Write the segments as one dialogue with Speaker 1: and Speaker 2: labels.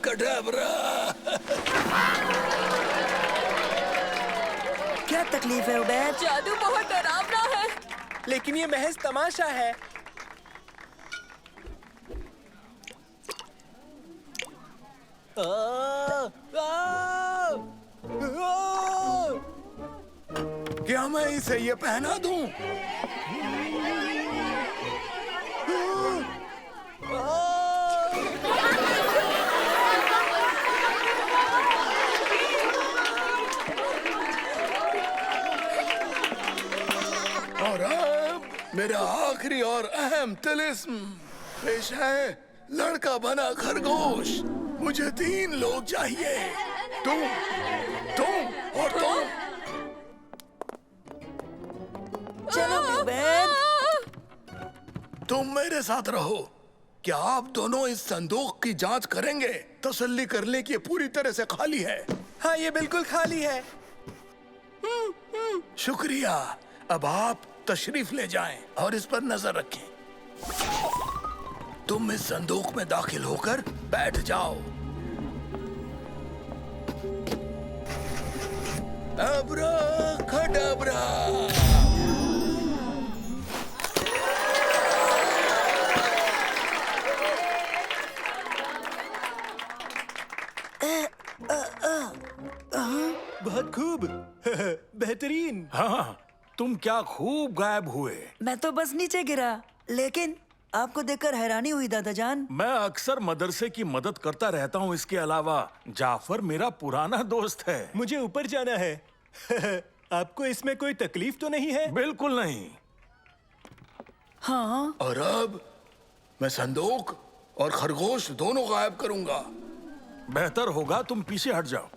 Speaker 1: कटाबरा।
Speaker 2: क्या तकलीफ है उबैद?
Speaker 3: जादू बहुत डरावना है।
Speaker 4: लेकिन ये महज तमाशा है।
Speaker 1: क्या मैं इसे ये पहना दूं? और अब मेरा आखिरी और अहम तिलिस्म पेश है, लड़का बना खरगोश। मुझे 3 लोग चाहिए, तुम और तुम।
Speaker 2: चलो उबैद।
Speaker 1: तुम मेरे साथ रहो। क्या आप दोनों इस संदूक की जांच करेंगे? तसल्ली कर ले कि ये पूरी तरह से खाली है।
Speaker 4: हाँ, ये बिल्कुल खाली है।
Speaker 1: शुक्रिया। अब आप तशरीफ ले जाएं और इस पर नजर रखें। तुम इस संदूक में दाखिल होकर बैठ जाओ। अब्रा खडबरा।
Speaker 4: बहुत खूब। बेहतरीन।
Speaker 5: हाँ, तुम क्या खूब गायब हुए।
Speaker 2: मैं तो बस नीचे गिरा, लेकिन आपको देखकर हैरानी हुई दादाजान।
Speaker 5: मैं अक्सर मदरसे की मदद करता रहता हूँ। इसके अलावा जाफर मेरा पुराना दोस्त है।
Speaker 4: मुझे ऊपर जाना है। आपको इसमें कोई तकलीफ तो नहीं है?
Speaker 5: बिल्कुल नहीं।
Speaker 2: हाँ,
Speaker 1: और अब मैं संदूक और खरगोश दोनों गायब करूंगा।
Speaker 5: बेहतर होगा तुम पीछे हट जाओ।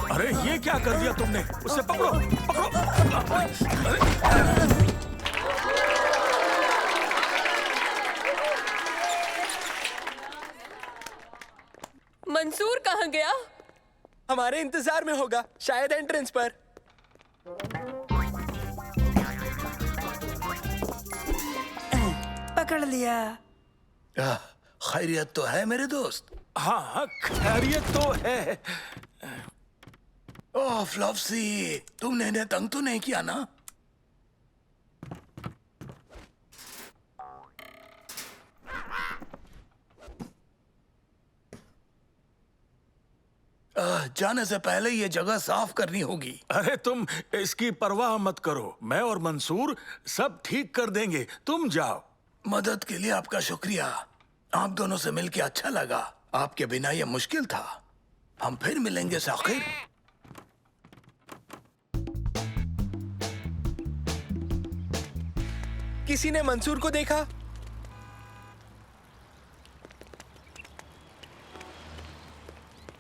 Speaker 5: अरे ये क्या कर दिया तुमने? उसे पकड़ो, पकड़ो।
Speaker 3: मंसूर कहाँ गया?
Speaker 4: हमारे इंतजार में होगा, शायद एंट्रेंस पर।
Speaker 2: पकड़ लिया।
Speaker 1: खैरियत तो है मेरे दोस्त?
Speaker 5: हाँ, खैरियत तो है।
Speaker 1: ओह फ्लॉप्सी, तुमने इन्हें तंग तो नहीं किया ना? जाने से पहले ये जगह साफ करनी होगी।
Speaker 5: अरे तुम इसकी परवाह मत करो, मैं और मंसूर सब ठीक कर देंगे। तुम जाओ।
Speaker 1: मदद के लिए आपका शुक्रिया। आप दोनों से मिलके अच्छा लगा। आपके बिना ये मुश्किल था। हम फिर मिलेंगे साखिर।
Speaker 4: किसी ने मंसूर को देखा?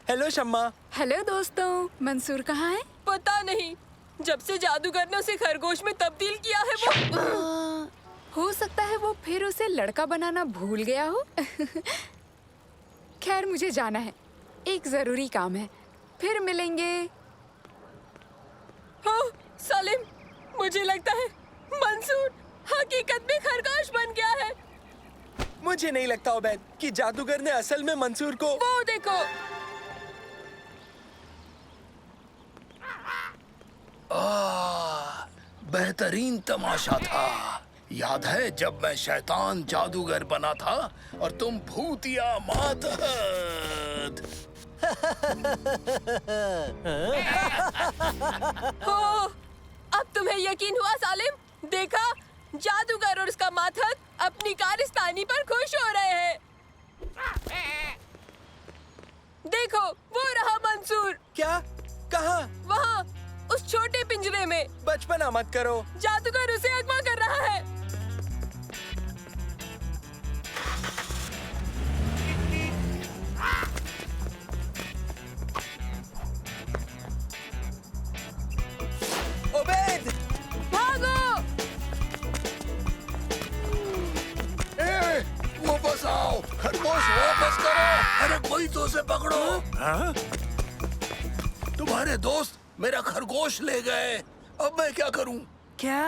Speaker 4: हेलो शम्मा।
Speaker 6: हेलो दोस्तों, मंसूर कहाँ है?
Speaker 3: पता नहीं। जब से जादूगर ने उसे खरगोश में तब्दील किया है वो
Speaker 6: हो सकता है वो फिर उसे लड़का बनाना भूल गया हो। खैर, मुझे जाना है, एक जरूरी काम है। फिर मिलेंगे।
Speaker 3: हाँ, सलीम, मुझे लगता है मंसूर हकीकत में खरगोश बन गया है।
Speaker 4: मुझे नहीं लगता उबैद कि जादूगर ने असल में मंसूर को।
Speaker 3: वो देखो।
Speaker 1: बेहतरीन तमाशा था। याद है जब मैं शैतान जादूगर बना था और तुम भूतिया मातहत।
Speaker 3: हो, अब तुम्हें यकीन हुआ सालिम? देखा, जादूगर और उसका माथत अपनी कारस्तानी पर खुश हो रहे हैं। देखो, वो रहा मंसूर।
Speaker 4: क्या? कहाँ?
Speaker 3: वहाँ, उस छोटे पिंजरे में।
Speaker 4: बचपना मत करो।
Speaker 3: जादूगर उसे अगवा कर रहा है।
Speaker 4: उबैद!
Speaker 3: भागो!
Speaker 1: वापस आओ, खरगोश वापस करो। अरे कोई तो उसे पकड़ो।
Speaker 5: हाँ?
Speaker 1: तुम्हारे दोस्त मेरा खरगोश ले गए। अब मैं क्या करूं?
Speaker 2: क्या?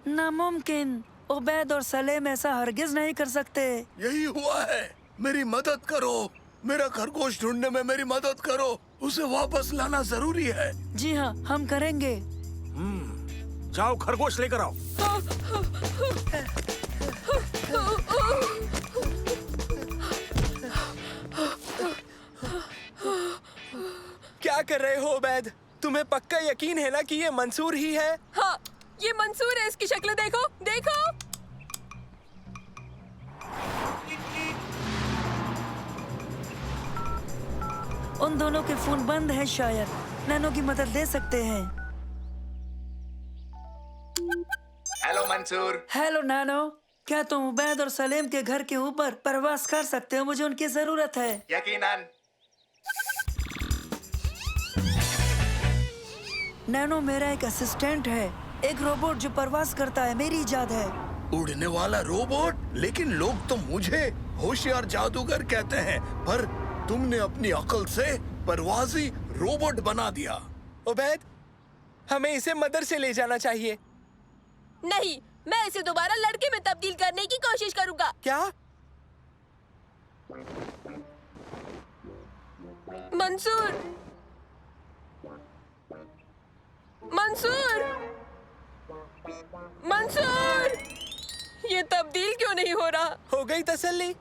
Speaker 2: नामुमकिन। उबैद और सलेम ऐसा हरगिज नहीं कर सकते।
Speaker 1: यही हुआ है। मेरी मदद करो, मेरा खरगोश ढूंढने में मेरी मदद करो। उसे वापस लाना जरूरी है।
Speaker 2: जी हाँ, हम करेंगे।
Speaker 5: जाओ खरगोश लेकर आओ।
Speaker 7: क्या कर रहे हो उबैद? तुम्हें पक्का यकीन है ना कि ये मंसूर ही है?
Speaker 3: हाँ, ये मंसूर है। इसकी शक्ल देखो, देखो।
Speaker 2: उन दोनों के फोन बंद है, शायद नैनो की मदद ले सकते हैं।
Speaker 8: हेलो मंसूर।
Speaker 2: हेलो नैनो, क्या तुम उबैद और सलेम के घर के ऊपर परवास कर सकते हो? मुझे उनकी जरूरत है।
Speaker 8: यकीनन।
Speaker 2: नैनो मेरा एक असिस्टेंट है, एक रोबोट जो परवास करता है, मेरी इजाद है।
Speaker 1: उड़ने वाला रोबोट? लेकिन लोग तो मुझे होशियार जादूगर कहते हैं, पर तुमने अपनी अकल से परवाजी रोबोट बना दिया।
Speaker 7: उबैद, हमें इसे मदर से ले जाना चाहिए।
Speaker 3: नहीं, मैं इसे दोबारा लड़के में तब्दील करने की कोशिश करूंगा।
Speaker 7: क्या?
Speaker 3: मंसूर, मंसूर, मंसूर, ये तब्दील क्यों नहीं हो रहा?
Speaker 7: हो गई तसल्ली?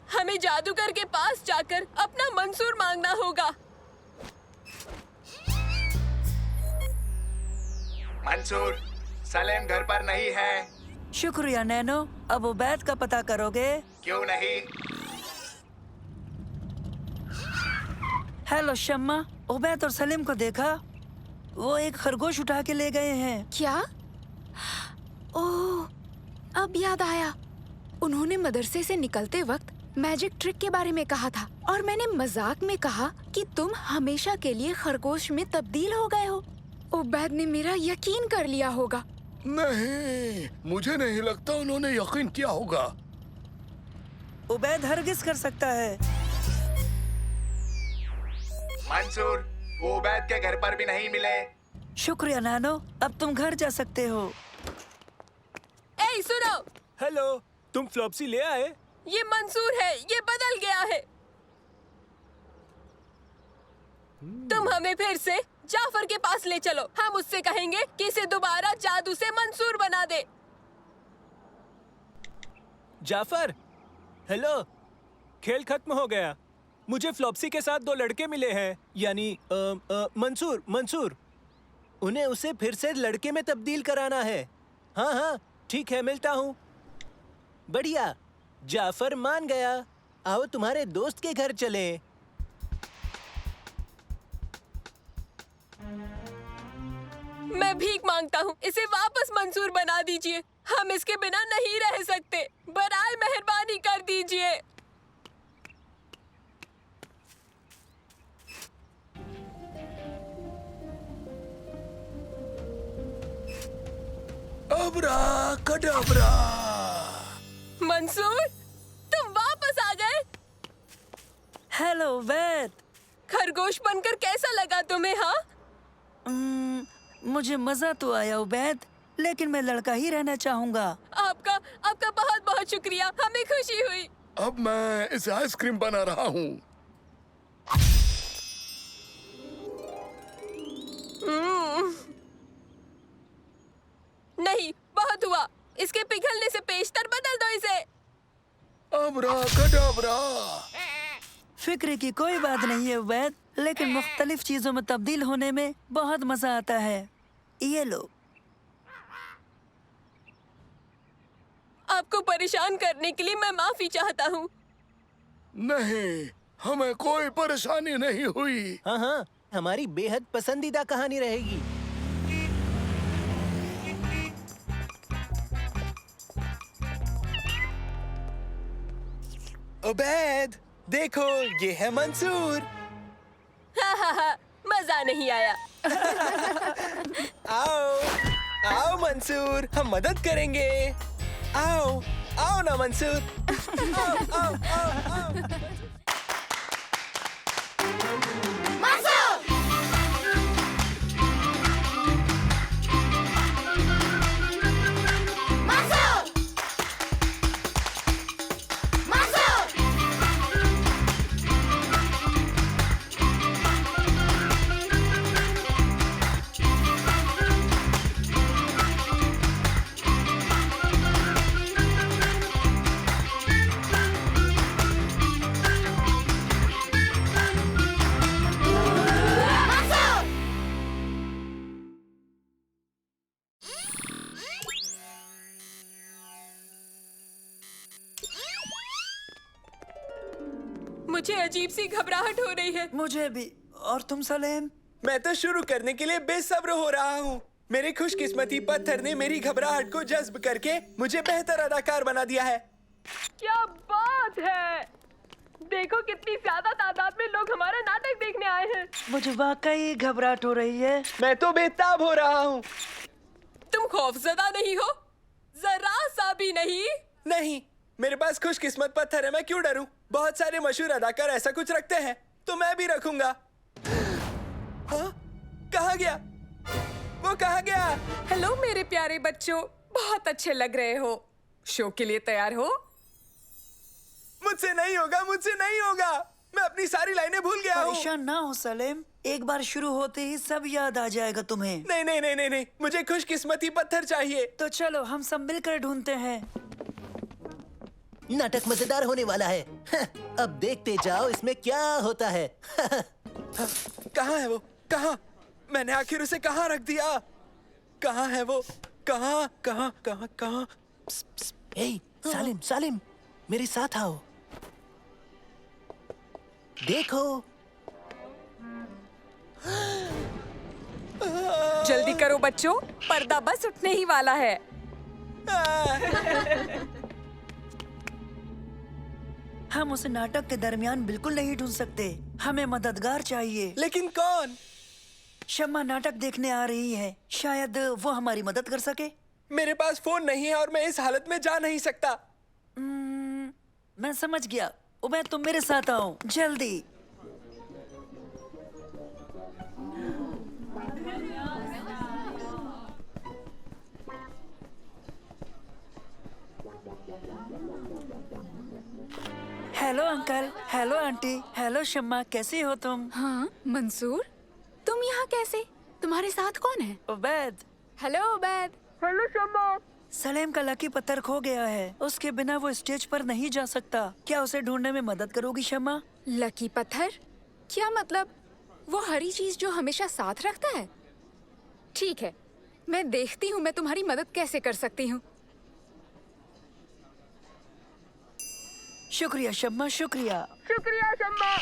Speaker 3: हमें जादूगर के पास जाकर अपना मंसूर मांगना होगा।
Speaker 8: मंसूर, सलेम घर पर नहीं है।
Speaker 2: शुक्रिया नैनो। अब उबैद का पता करोगे?
Speaker 8: क्यों नहीं?
Speaker 2: हेलो शम्मा, उबैद और सलीम को देखा? वो एक खरगोश उठा के ले गए हैं।
Speaker 6: क्या? ओह, अब याद आया। उन्होंने मदरसे से निकलते वक्त मैजिक ट्रिक के बारे में कहा था और मैंने मजाक में कहा कि तुम हमेशा के लिए खरगोश में तब्दील हो गए हो। उबैद ने मेरा यकीन कर लिया होगा।
Speaker 1: नहीं, मुझे नहीं लगता उन्होंने यकीन किया होगा।
Speaker 2: उबैद हरगिज कर सकता है।
Speaker 8: मंसूर, वो उबैद के घर पर भी नहीं मिले।
Speaker 2: शुक्रिया नैनो, अब तुम घर जा सकते हो।
Speaker 3: ए, सुनो,
Speaker 4: हेलो, तुम फ्लॉप्सी ले आए?
Speaker 3: ये मंसूर है, ये बदल गया है। तुम हमें फिर से जाफर के पास ले चलो। हम उससे कहेंगे कि इसे दोबारा जादू से मंसूर बना दे।
Speaker 4: जाफर, हेलो, खेल खत्म हो गया। मुझे फ्लॉप्सी के साथ 2 लड़के मिले हैं, यानी मंसूर। उन्हें उसे फिर से लड़के में तब्दील कराना है। हाँ हाँ, ठीक है, मिलता हूँ। बढ़िया, जाफर मान गया। आओ तुम्हारे दोस्त के घर चलें।
Speaker 3: मैं भीख मांगता हूँ, इसे वापस मंसूर बना दीजिए। हम इसके बिना नहीं रह सकते। बराए मेहरबानी कर दीजिए।
Speaker 1: अबरा कडबरा।
Speaker 3: मंसूर, तुम वापस आ गए।
Speaker 2: हेलो उबैद।
Speaker 3: खरगोश बनकर कैसा लगा तुम्हें? हाँ,
Speaker 2: मुझे मजा तो आया उबैद, लेकिन मैं लड़का ही रहना चाहूंगा।
Speaker 3: आपका बहुत बहुत शुक्रिया, हमें खुशी हुई।
Speaker 1: अब मैं इसे आइसक्रीम बना रहा हूँ।
Speaker 3: नहीं, बहुत हुआ। इसके पिघलने से पेशतर बदल दो इसे।
Speaker 1: अबरा कडबरा।
Speaker 2: फिक्र की कोई बात नहीं है उबैद, लेकिन मुख्तलिफ चीजों में तब्दील होने में बहुत मजा आता है। ये लो।
Speaker 3: आपको परेशान करने के लिए मैं माफी चाहता हूँ।
Speaker 1: नहीं, हमें कोई परेशानी नहीं हुई।
Speaker 4: हाँ हाँ, हमारी बेहद पसंदीदा कहानी रहेगी।
Speaker 7: उबैद, देखो, ये है मंसूर।
Speaker 3: हा, मजा नहीं आया।
Speaker 7: आओ मंसूर, हम मदद करेंगे। आओ ना मंसूर। आओ।
Speaker 3: मुझे अजीब सी घबराहट हो रही है।
Speaker 2: मुझे भी। और तुम सलेम?
Speaker 7: मैं तो शुरू करने के लिए बेसब्र हो रहा हूँ। मेरी खुशकिस्मती पत्थर ने मेरी घबराहट को जज्ब करके मुझे बेहतर अदाकार बना दिया है।
Speaker 3: क्या बात है! देखो कितनी ज्यादा तादाद में लोग हमारा नाटक देखने आए हैं।
Speaker 2: मुझे वाकई घबराहट हो रही है।
Speaker 7: मैं तो बेताब हो रहा हूँ।
Speaker 3: तुम खौफजदा नहीं हो? जरा सा भी नहीं?
Speaker 7: नहीं, मेरे पास खुशकिस्मत पत्थर है, मैं क्यों डरूं? बहुत सारे मशहूर अदाकार ऐसा कुछ रखते हैं, तो मैं भी रखूंगा। हाँ? कहाँ गया? वो कहाँ गया?
Speaker 3: हेलो मेरे प्यारे बच्चों, बहुत अच्छे लग रहे हो। शो के लिए तैयार हो?
Speaker 7: मुझसे नहीं होगा, मुझसे नहीं होगा। मैं अपनी सारी लाइनें भूल गया हूँ।
Speaker 2: परेशान ना हो सलेम, एक बार शुरू होते ही सब याद आ जाएगा तुम्हें।
Speaker 7: नहीं नहीं नहीं नहीं नहीं, मुझे खुशकिस्मती पत्थर चाहिए।
Speaker 2: तो चलो हम सब मिलकर ढूंढते हैं।
Speaker 9: नाटक मजेदार होने वाला है। अब देखते जाओ इसमें क्या होता है।
Speaker 7: कहाँ है वो? कहाँ? मैंने आखिर उसे कहाँ रख दिया? कहाँ है वो? कहाँ कहाँ कहाँ कहाँ?
Speaker 9: ए, सालिम सालिम, मेरे साथ आओ। देखो।
Speaker 3: जल्दी करो बच्चों, पर्दा बस उठने ही वाला है।
Speaker 2: हम उसे नाटक के दरमियान बिल्कुल नहीं ढूंढ सकते। हमें मददगार चाहिए।
Speaker 7: लेकिन कौन?
Speaker 2: शम्मा नाटक देखने आ रही है, शायद वो हमारी मदद कर सके।
Speaker 7: मेरे पास फोन नहीं है और मैं इस हालत में जा नहीं सकता।
Speaker 2: मैं समझ गया। उबैद तुम मेरे साथ आओ जल्दी। Hello uncle, hello aunty, hello Shamma, कैसी हो तुम?
Speaker 6: हाँ मंसूर, तुम यहाँ कैसे? तुम्हारे साथ कौन है?
Speaker 2: उबैद।
Speaker 6: हेलो उबैद।
Speaker 3: हेलो शम्मा।
Speaker 2: सलेम का लकी पत्थर खो गया है, उसके बिना वो स्टेज पर नहीं जा सकता। क्या उसे ढूंढने में मदद करोगी शम्मा?
Speaker 6: लकी पत्थर? क्या मतलब? वो हरी चीज जो हमेशा साथ रखता है? ठीक है, मैं देखती हूँ मैं तुम्हारी मदद कैसे कर सकती हूँ।
Speaker 2: शुक्रिया शम्मा, शुक्रिया।
Speaker 3: शुक्रिया शम्मा।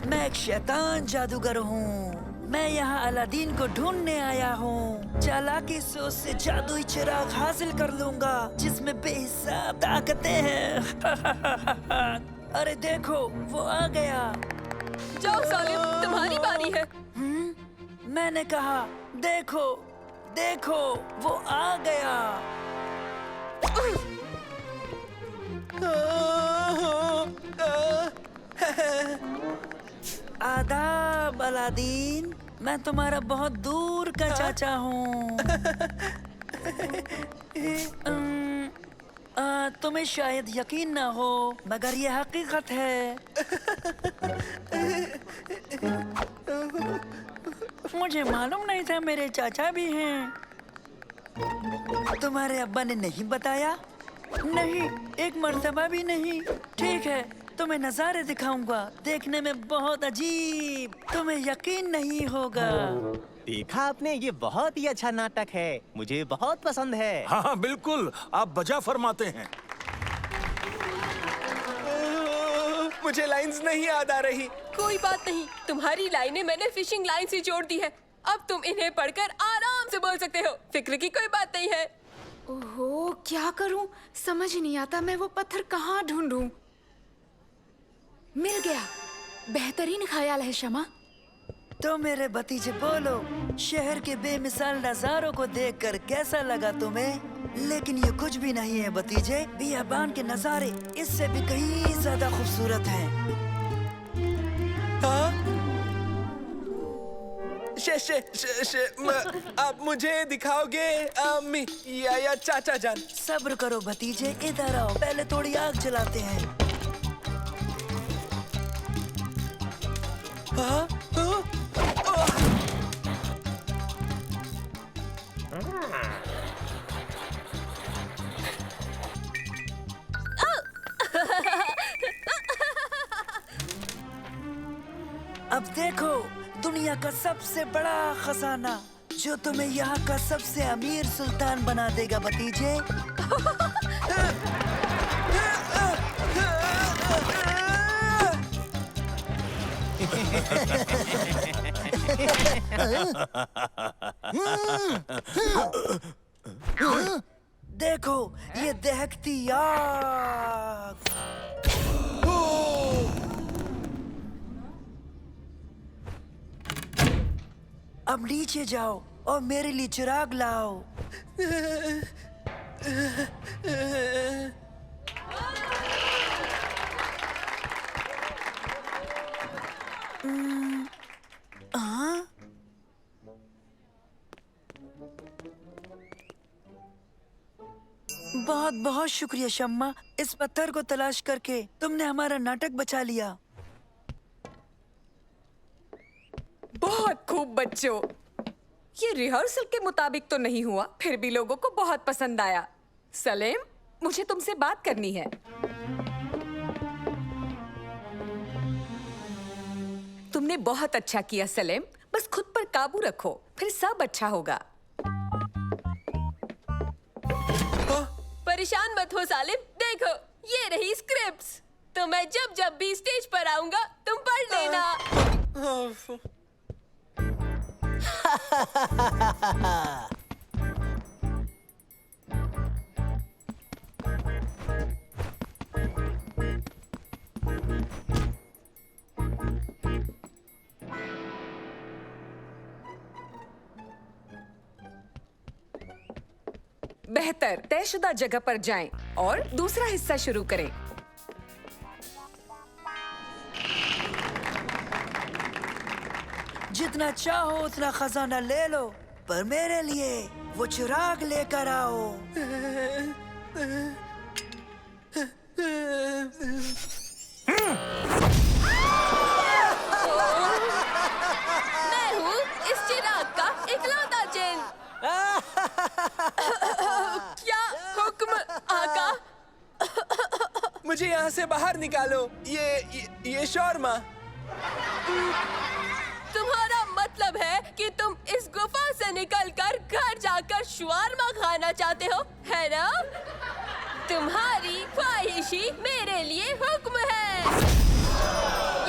Speaker 2: मैं एक शैतान जादूगर हूँ। मैं यहाँ अलादीन को ढूंढने आया हूँ। चालाकी से उससे जादुई चिराग हासिल कर लूंगा जिसमें बेहिसाब ताकतें हैं। अरे देखो, वो आ गया।
Speaker 3: जाओ सालिम, तुम्हारी बारी है।
Speaker 2: मैंने कहा देखो, देखो, वो आ गया। आदाब अलादीन, मैं तुम्हारा बहुत दूर का चाचा हूँ। तुम्हें शायद यकीन ना हो, मगर ये हकीकत है। मुझे मालूम नहीं था मेरे चाचा भी हैं। तुम्हारे अब्बा ने नहीं बताया? नहीं, एक मर्तबा भी नहीं। ठीक है, तुम्हें नजारे दिखाऊंगा, देखने में बहुत अजीब, तुम्हें यकीन नहीं होगा।
Speaker 9: देखा आपने, ये बहुत ही अच्छा नाटक है, मुझे बहुत पसंद है।
Speaker 5: हाँ हाँ बिल्कुल, आप बजा फरमाते हैं।
Speaker 7: मुझे लाइंस नहीं याद आ रही।
Speaker 3: कोई बात नहीं, तुम्हारी लाइनें मैंने फिशिंग लाइन से जोड़ दी है। अब तुम इन्हें पढ़कर आराम से बोल सकते हो। फिक्र की कोई बात नहीं है।
Speaker 6: ओहो, क्या करूं? समझ नहीं आता मैं वो पत्थर कहाँ ढूंढूं। मिल गया। बेहतरीन ख्याल है शमा।
Speaker 2: तो मेरे भतीजे बोलो, शहर के बेमिसाल नजारों को देखकर कैसा लगा तुम्हें? लेकिन ये कुछ भी नहीं है भतीजे, बियाबान के नजारे इससे भी कहीं ज्यादा खूबसूरत हैं।
Speaker 7: हाँ? आप मुझे दिखाओगे अम्मी या चाचा जान?
Speaker 2: सब्र करो भतीजे, इधर आओ, पहले थोड़ी आग जलाते हैं।
Speaker 7: हाँ? हाँ?
Speaker 2: अब देखो, दुनिया का सबसे बड़ा खजाना जो तुम्हें यहाँ का सबसे अमीर सुल्तान बना देगा भतीजे। देखो ये दहकती आग। अब नीचे जाओ और मेरे लिए चिराग लाओ। हाँ? बहुत बहुत शुक्रिया शम्मा, इस पत्थर को तलाश करके तुमने हमारा नाटक बचा लिया।
Speaker 10: बहुत खूब बच्चों। ये रिहर्सल के मुताबिक तो नहीं हुआ, फिर भी लोगों को बहुत पसंद आया। सलेम, मुझे तुमसे बात करनी है। तुमने बहुत अच्छा किया सलेम, बस खुद पर काबू रखो, फिर सब अच्छा होगा।
Speaker 3: परेशान मत हो सालिम, देखो ये रही स्क्रिप्ट्स। तो मैं जब जब भी स्टेज पर आऊंगा तुम पढ़ लेना।
Speaker 10: बेहतर, तयशुदा जगह पर जाएं और दूसरा हिस्सा शुरू करें।
Speaker 2: जितना चाहो उतना खजाना ले लो, पर मेरे लिए वो चिराग लेकर आओ।
Speaker 3: मैं हूँ इस चिराग का इकलौता जिन। क्या हुक्म आका?
Speaker 7: मुझे यहाँ से बाहर निकालो। ये शौरमा।
Speaker 3: तुम्हारा मतलब है कि तुम इस गुफा से निकलकर घर जाकर शवारमा खाना चाहते हो, है ना? तुम्हारी ख्वाहिशी मेरे लिए हुक्म है।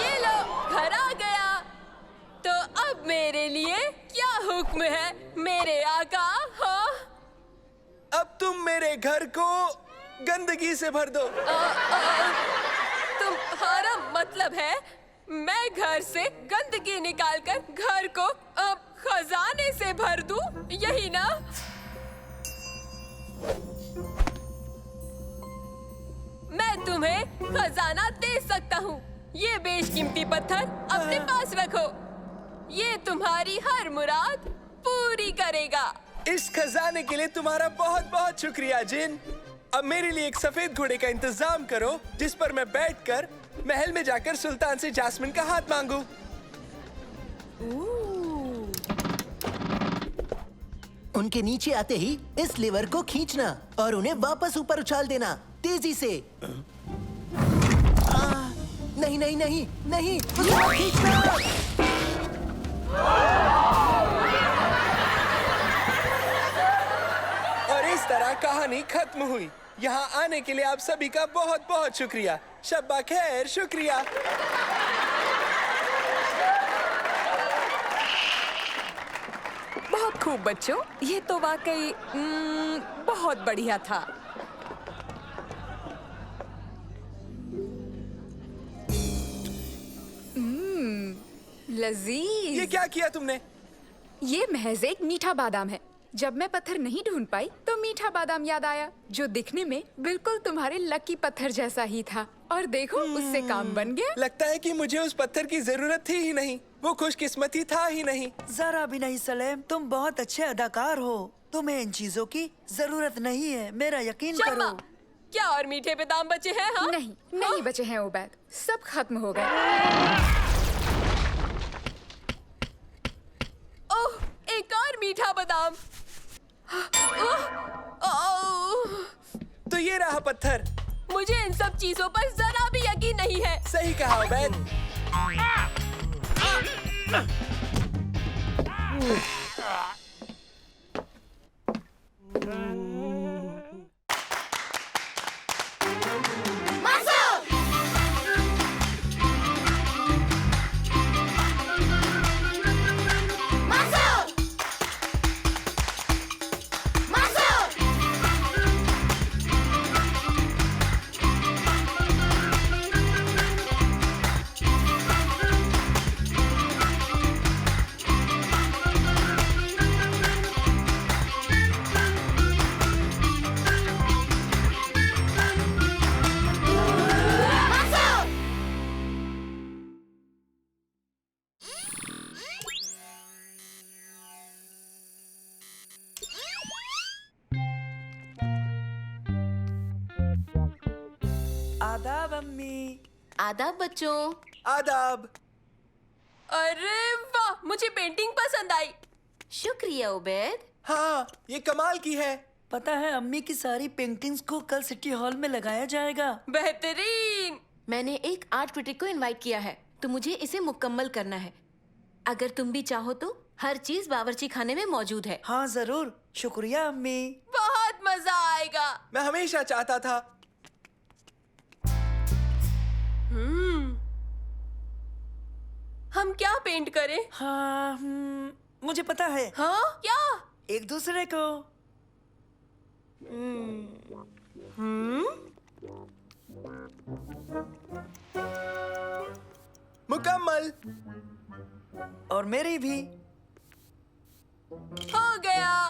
Speaker 3: ये लो, घर आ गया। तो अब मेरे लिए क्या हुक्म है मेरे आका? हाँ?
Speaker 7: अब तुम मेरे घर को गंदगी से भर दो।
Speaker 3: तुम्हारा मतलब है मैं घर से गंदगी निकालकर घर को अब खजाने से भर दूं, यही ना? मैं तुम्हें खजाना दे सकता हूँ। ये बेशकीमती पत्थर अपने पास रखो। ये तुम्हारी हर मुराद पूरी करेगा।
Speaker 7: इस खजाने के लिए तुम्हारा बहुत बहुत शुक्रिया जिन। अब मेरे लिए एक सफेद घोड़े का इंतजाम करो जिस पर मैं बैठकर महल में जाकर सुल्तान से जास्मिन का हाथ मांगू।
Speaker 9: उनके नीचे आते ही इस लीवर को खींचना और उन्हें वापस ऊपर उछाल देना, तेजी से। नहीं नहीं नहीं नहीं, उसे मत खींचना।
Speaker 7: और इस तरह कहानी खत्म हुई। यहाँ आने के लिए आप सभी का बहुत बहुत शुक्रिया। शब्बा खैर, शुक्रिया।
Speaker 10: बहुत खूब बच्चों, ये तो वाकई बहुत बढ़िया था। लजीज।
Speaker 7: ये क्या किया तुमने?
Speaker 6: ये महज एक मीठा बादाम है। जब मैं पत्थर नहीं ढूंढ पाई तो मीठा बादाम याद आया, जो दिखने में बिल्कुल तुम्हारे लकी पत्थर जैसा ही था। और देखो, उससे काम बन गया।
Speaker 7: लगता है कि मुझे उस पत्थर की जरूरत थी ही नहीं। वो खुशकिस्मती था ही नहीं।
Speaker 2: जरा भी नहीं सलेम, तुम बहुत अच्छे अदाकार हो। तुम्हें इन चीजों की जरूरत नहीं है, मेरा यकीन
Speaker 3: शम्मा,
Speaker 2: करो।
Speaker 3: क्या और मीठे बादाम बचे हैं? हाँ?
Speaker 6: नहीं बचे हैं उबैद, सब खत्म हो गए।
Speaker 3: ओह, एक और मीठा बादाम।
Speaker 7: तो ये रहा पत्थर।
Speaker 3: मुझे इन सब चीजों पर जरा भी यकीन नहीं है।
Speaker 7: सही कहा उबैद।
Speaker 11: Maso!
Speaker 2: आदाब अम्मी।
Speaker 3: आदाब बच्चों।
Speaker 7: आदाब।
Speaker 3: अरे वाह, मुझे पेंटिंग पसंद आई। शुक्रिया उबैद।
Speaker 7: हाँ, ये कमाल की है।
Speaker 2: पता है अम्मी की सारी पेंटिंग्स को कल सिटी हॉल में लगाया जाएगा।
Speaker 3: बेहतरीन। मैंने एक आर्ट क्रिटिक को इनवाइट किया है, तो मुझे इसे मुकम्मल करना है। अगर तुम भी चाहो तो हर चीज बावर्ची खाने में मौजूद है।
Speaker 2: हाँ जरूर, शुक्रिया अम्मी।
Speaker 3: बहुत मजा आएगा।
Speaker 7: मैं हमेशा चाहता था।
Speaker 3: हम क्या पेंट करें?
Speaker 2: हाँ मुझे पता है।
Speaker 3: हाँ क्या?
Speaker 2: एक दूसरे को।
Speaker 7: मुकम्मल।
Speaker 2: और मेरी भी।
Speaker 3: हो गया।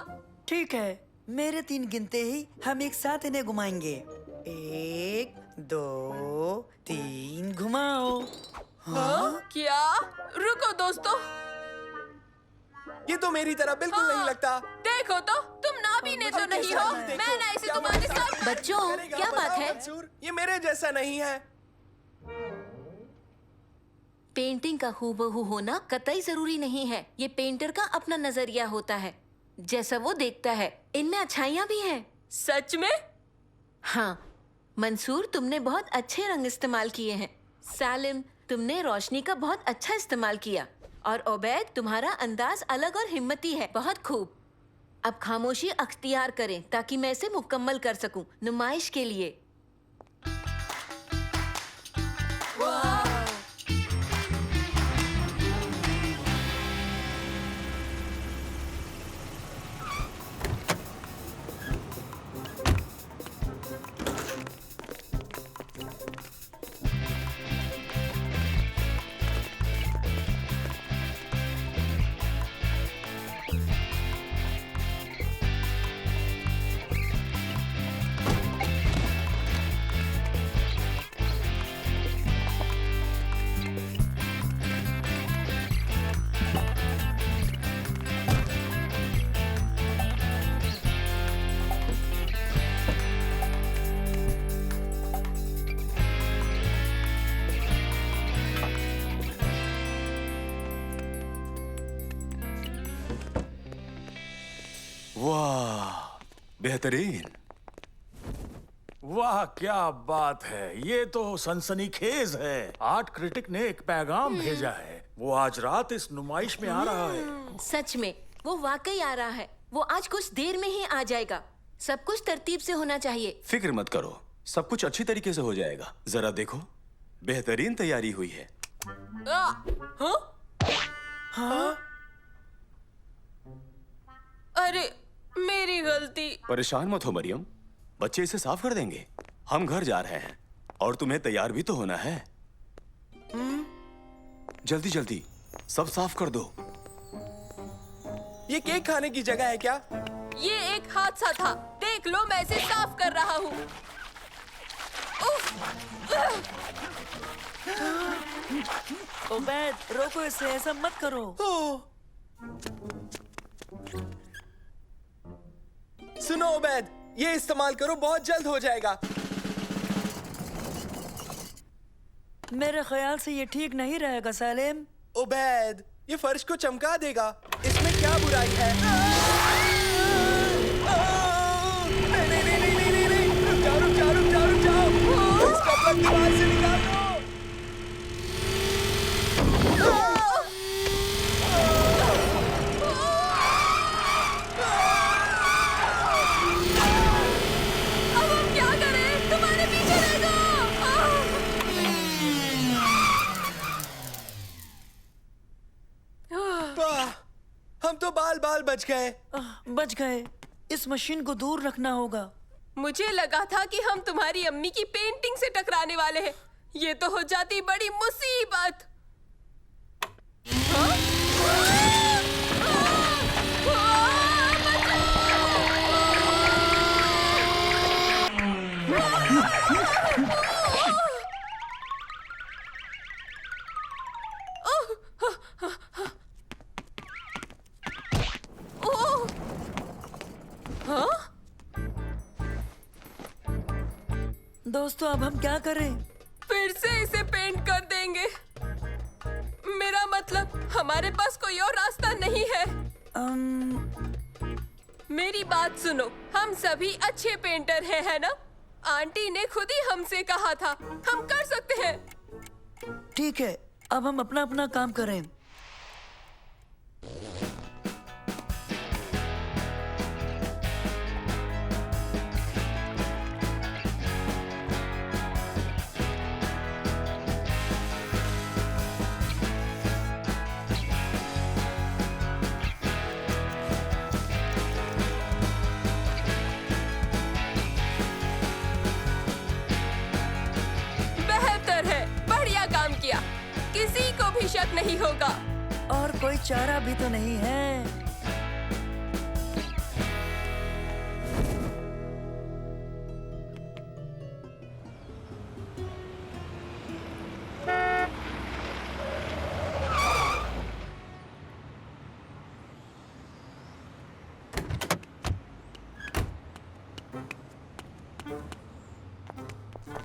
Speaker 2: ठीक है, मेरे 3 गिनते ही हम एक साथ इन्हें घुमाएंगे। 1 2 3 घुमाओ।
Speaker 3: हाँ? क्या? रुको दोस्तों।
Speaker 7: ये तो मेरी तरह बिल्कुल नहीं लगता।
Speaker 3: देखो तो, तुम नाबीने तो नहीं हो। मैं ना इसे तुम्हारे साथ। बच्चों, क्या बात है?
Speaker 7: मंसूर, ये मेरे जैसा नहीं है।
Speaker 3: पेंटिंग का हूबहू होना कतई जरूरी नहीं है। ये पेंटर का अपना नजरिया होता है, जैसा वो देखता है। इनमें अच्छाइयाँ भी हैं। सच में? हाँ मंसूर, तुमने बहुत अच्छे रंग इस्तेमाल किए हैं। सालिम, तुमने रोशनी का बहुत अच्छा इस्तेमाल किया। और ओबैद, तुम्हारा अंदाज अलग और हिम्मती है। बहुत खूब। अब खामोशी अख्तियार करें ताकि मैं इसे मुकम्मल कर सकूं नुमाइश के लिए।
Speaker 11: वाह, बेहतरीन।
Speaker 5: वाह क्या बात है, ये तो सनसनीखेज है। आर्ट क्रिटिक ने एक पैगाम भेजा है। वो आज रात इस नुमाइश में आ रहा है।
Speaker 3: सच में, वो वाकई आ रहा है। वो आज कुछ देर में ही आ जाएगा। सब कुछ तरतीब से होना चाहिए।
Speaker 11: फिक्र मत करो, सब कुछ अच्छी तरीके से हो जाएगा। जरा देखो, बेहतरीन तैयारी हुई है।
Speaker 3: हाँ? अरे मेरी गलती।
Speaker 11: परेशान मत हो मरियम, बच्चे इसे साफ कर देंगे। हम घर जा रहे हैं और तुम्हें तैयार भी तो होना है। जल्दी जल्दी सब साफ कर दो।
Speaker 7: ये केक खाने की जगह है क्या?
Speaker 3: ये एक हादसा था। देख लो, मैं इसे साफ कर रहा हूँ।
Speaker 2: ओबैद, रोको इसे, ऐसा मत करो।
Speaker 7: सुनो ओबैद, ये इस्तेमाल करो, बहुत जल्द हो जाएगा।
Speaker 2: मेरे ख्याल से ये ठीक नहीं रहेगा सालिम।
Speaker 7: ओबैद, ये फर्श को चमका देगा। इसमें क्या बुराई है? नहीं नहीं नहीं नहीं नहीं नहीं, रुक जाओ रुक जाओ रुक जाओ रुक जाओ। इसका प्लग दीवार से निकाल दो।
Speaker 3: अब हम क्या करें? तुम्हारे पीछे रहेगा।
Speaker 7: हम तो बाल बाल बच गए।
Speaker 2: बच गए। इस मशीन को दूर रखना होगा।
Speaker 3: मुझे लगा था कि हम तुम्हारी अम्मी की पेंटिंग से टकराने वाले हैं। ये तो हो जाती बड़ी मुसीबत।
Speaker 2: दोस्तों अब हम क्या करें?
Speaker 3: फिर से इसे पेंट कर देंगे। मेरा मतलब हमारे पास कोई और रास्ता नहीं है। मेरी बात सुनो, हम सभी अच्छे पेंटर हैं, है ना? आंटी ने खुद ही हमसे कहा था, हम कर सकते हैं।
Speaker 2: ठीक है, अब हम अपना अपना काम करें।
Speaker 3: किसी को भी शक नहीं होगा।
Speaker 2: और कोई चारा भी तो नहीं है।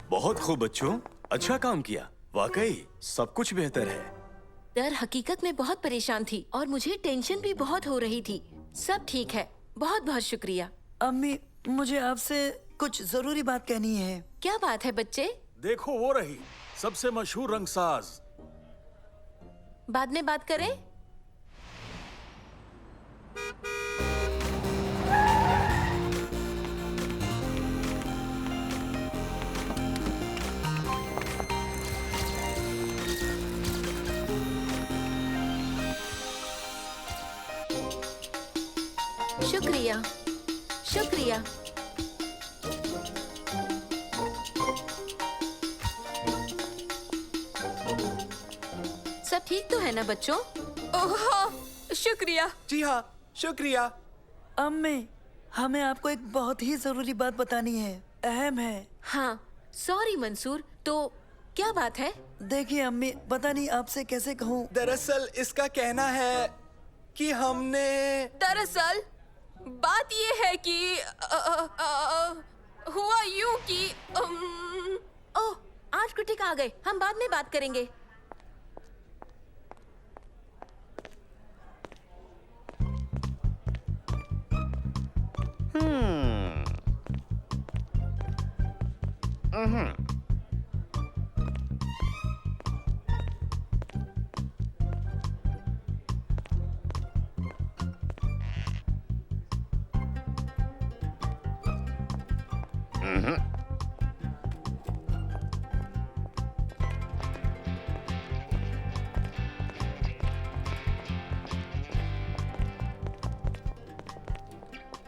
Speaker 11: बहुत खूब बच्चों, अच्छा काम किया। वाकई सब कुछ बेहतर है।
Speaker 3: दर हकीकत में बहुत परेशान थी और मुझे टेंशन भी बहुत हो रही थी। सब ठीक है, बहुत बहुत शुक्रिया।
Speaker 2: अम्मी, मुझे आपसे कुछ जरूरी बात कहनी है।
Speaker 3: क्या बात है बच्चे?
Speaker 5: देखो वो रही सबसे मशहूर रंगसाज।
Speaker 3: बाद में बात करें। शुक्रिया, शुक्रिया। सब ठीक तो है ना बच्चों? ओह हाँ, शुक्रिया।
Speaker 7: जी हाँ, शुक्रिया।
Speaker 2: अम्मी, हमें आपको एक बहुत ही जरूरी बात बतानी है, अहम है।
Speaker 3: हाँ, सॉरी मंसूर, तो क्या बात है?
Speaker 2: देखिए अम्मी, पता नहीं आपसे कैसे कहूँ।
Speaker 7: दरअसल इसका कहना है कि हमने
Speaker 3: दरअसल बात ये है कि हुआ यूं कि ओह, आज क्रिटिक आ गए। हम बाद में बात करेंगे।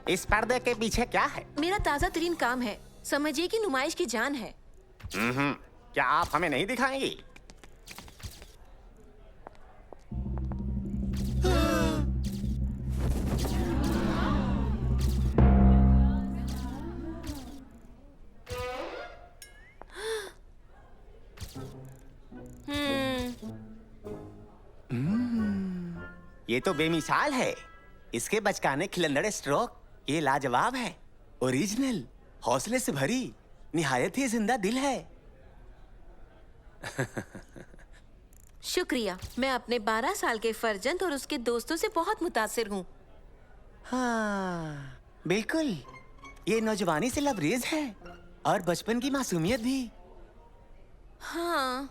Speaker 12: इस पर्दे के पीछे क्या है?
Speaker 3: मेरा ताजा तरीन काम है। समझिए कि नुमाइश की जान है।
Speaker 12: क्या आप हमें नहीं दिखाएंगी? ये तो बेमिसाल है। इसके बचकाने खिलंदड़ स्ट्रोक, ये लाजवाब है। ओरिजिनल, हौसले से भरी, निहायत ही जिंदा दिल है।
Speaker 3: शुक्रिया। मैं अपने 12 साल के फर्जंद और उसके दोस्तों से बहुत मुतासिर हूँ।
Speaker 12: हाँ, बिल्कुल। ये नौजवानी से लबरेज है और बचपन की मासूमियत भी।
Speaker 3: हाँ,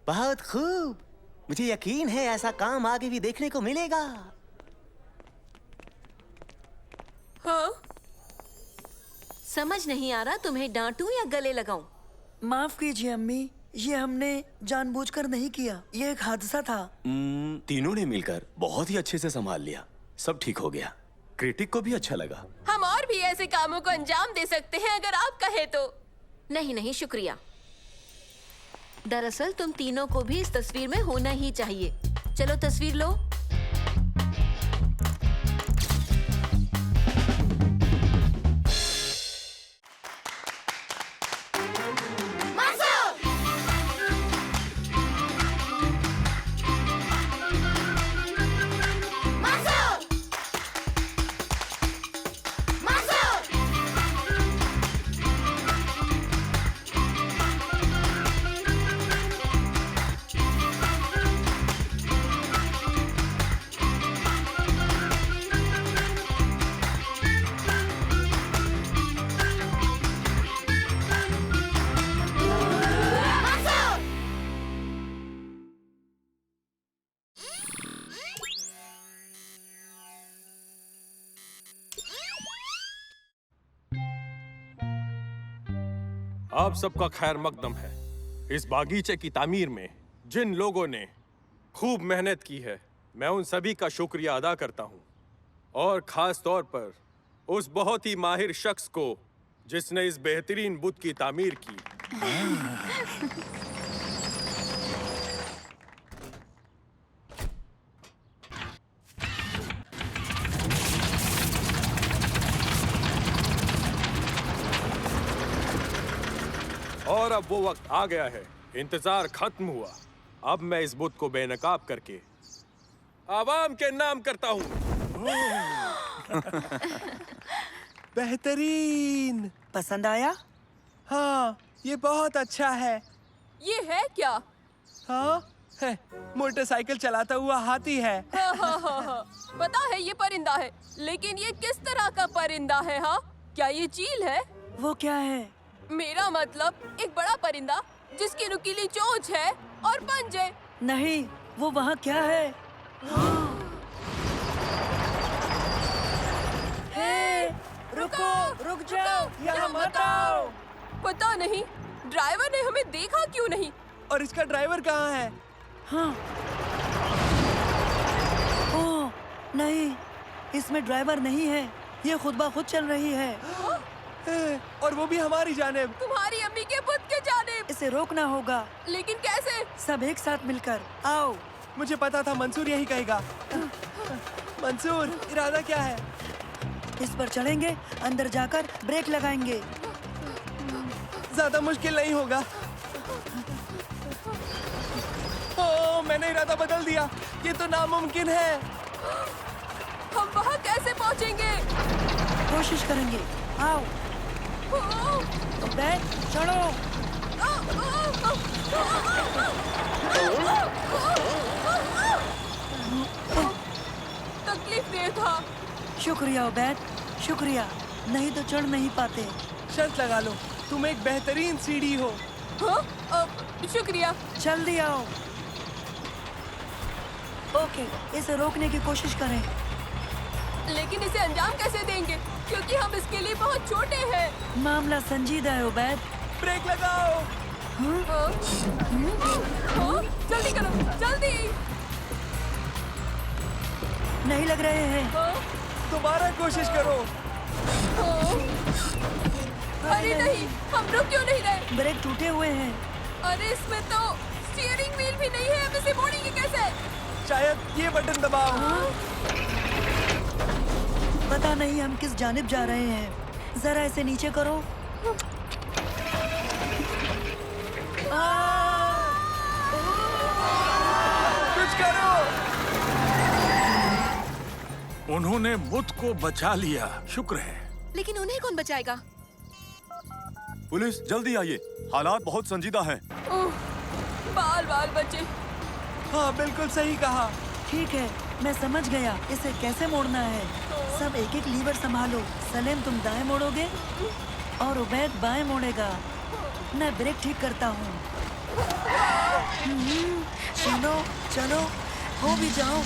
Speaker 12: बहुत खूब। मुझे यकीन है ऐसा काम आगे भी देखने को मिलेगा।
Speaker 3: हाँ? समझ नहीं आ रहा तुम्हें डांटूं या गले लगाऊं?
Speaker 2: माफ कीजिए अम्मी, ये हमने जानबूझकर नहीं किया। ये एक हादसा था।
Speaker 11: तीनों ने मिलकर बहुत ही अच्छे से संभाल लिया। सब ठीक हो गया। क्रिटिक को भी अच्छा लगा।
Speaker 3: हम और भी ऐसे कामों को अंजाम दे सकते हैं अगर आप कहे तो। नहीं नहीं, शुक्रिया। दरअसल तुम तीनों को भी इस तस्वीर में होना ही चाहिए। चलो तस्वीर लो।
Speaker 13: आप सबका खैर मकदम है। इस बागीचे की तामीर में जिन लोगों ने खूब मेहनत की है, मैं उन सभी का शुक्रिया अदा करता हूँ, और खास तौर पर उस बहुत ही माहिर शख्स को जिसने इस बेहतरीन बुत की तामीर की। और अब वो वक्त आ गया है, इंतजार खत्म हुआ। अब मैं इस बुत को बेनकाब करके आवाम के नाम करता हूँ।
Speaker 7: बेहतरीन।
Speaker 2: पसंद आया?
Speaker 7: हाँ, ये बहुत अच्छा है।
Speaker 3: ये है क्या?
Speaker 7: हाँ, है। मोटरसाइकिल चलाता हुआ हाथी है।
Speaker 3: हाँ। पता है ये परिंदा है, लेकिन ये किस तरह का परिंदा है? हाँ, क्या ये चील है?
Speaker 2: वो क्या है?
Speaker 3: मेरा मतलब एक बड़ा परिंदा जिसकी नुकीली चोंच है और पंजे।
Speaker 2: नहीं, वो वहाँ क्या है? हे, रुक जाओ, यहाँ मत आओ।
Speaker 3: पता नहीं ड्राइवर ने हमें देखा क्यों नहीं।
Speaker 7: और इसका ड्राइवर कहाँ है?
Speaker 2: हाँ। ओह, नहीं, इसमें ड्राइवर नहीं है। ये खुद ब खुद चल रही है।
Speaker 7: और वो भी हमारी जानिब।
Speaker 3: तुम्हारी अम्मी के बुत के जानिब।
Speaker 2: इसे रोकना होगा।
Speaker 3: लेकिन कैसे?
Speaker 2: सब एक साथ मिलकर। आओ।
Speaker 7: मुझे पता था मंसूर यही कहेगा। मंसूर, इरादा क्या है?
Speaker 2: इस पर चढ़ेंगे, अंदर जाकर ब्रेक लगाएंगे।
Speaker 7: ज्यादा मुश्किल नहीं होगा। ओह, मैंने इरादा बदल दिया। ये तो नामुमकिन है।
Speaker 3: हम वहाँ कैसे पहुँचेंगे?
Speaker 2: कोशिश करेंगे। आओ। तो बैठ, चढ़ो।
Speaker 3: तकलीफ दे था।
Speaker 2: शुक्रिया उबैद, शुक्रिया। नहीं तो चढ़ नहीं पाते।
Speaker 7: शर्त लगा लो, तुम एक बेहतरीन सीढ़ी हो।
Speaker 3: हाँ, शुक्रिया।
Speaker 2: जल्दी आओ। ओके, इसे रोकने की कोशिश करें।
Speaker 3: लेकिन इसे अंजाम कैसे देंगे? क्योंकि हम इसके लिए बहुत छोटे हैं।
Speaker 2: मामला संजीदा है उबैद।
Speaker 7: ब्रेक लगाओ।
Speaker 3: हाँ, जल्दी करो, जल्दी।
Speaker 2: नहीं लग रहे हैं।
Speaker 7: दोबारा कोशिश करो।
Speaker 3: अरे नहीं, हम रुक क्यों नहीं रहे?
Speaker 2: ब्रेक टूटे हुए हैं।
Speaker 3: अरे इसमें तो स्टीयरिंग व्हील भी नहीं है। हम इसे मोड़ेंगे कैसे?
Speaker 7: शायद ये बटन दबाओ।
Speaker 2: पता नहीं हम किस जानिब जा रहे हैं। जरा इसे नीचे करो।
Speaker 7: कुछ करो।
Speaker 5: उन्होंने बुत को बचा लिया, शुक्र है।
Speaker 6: लेकिन उन्हें कौन बचाएगा?
Speaker 11: पुलिस, जल्दी आइए, हालात बहुत संजीदा हैं।
Speaker 3: बाल बाल बचे।
Speaker 7: हाँ, बिल्कुल सही कहा।
Speaker 2: ठीक है, मैं समझ गया इसे कैसे मोड़ना है। सब एक एक लीवर संभालो। सलेम, तुम दाएं मोड़ोगे और उबैद बाएं मोड़ेगा। मैं ब्रेक ठीक करता हूँ। सुनो, चलो, हो भी जाओ।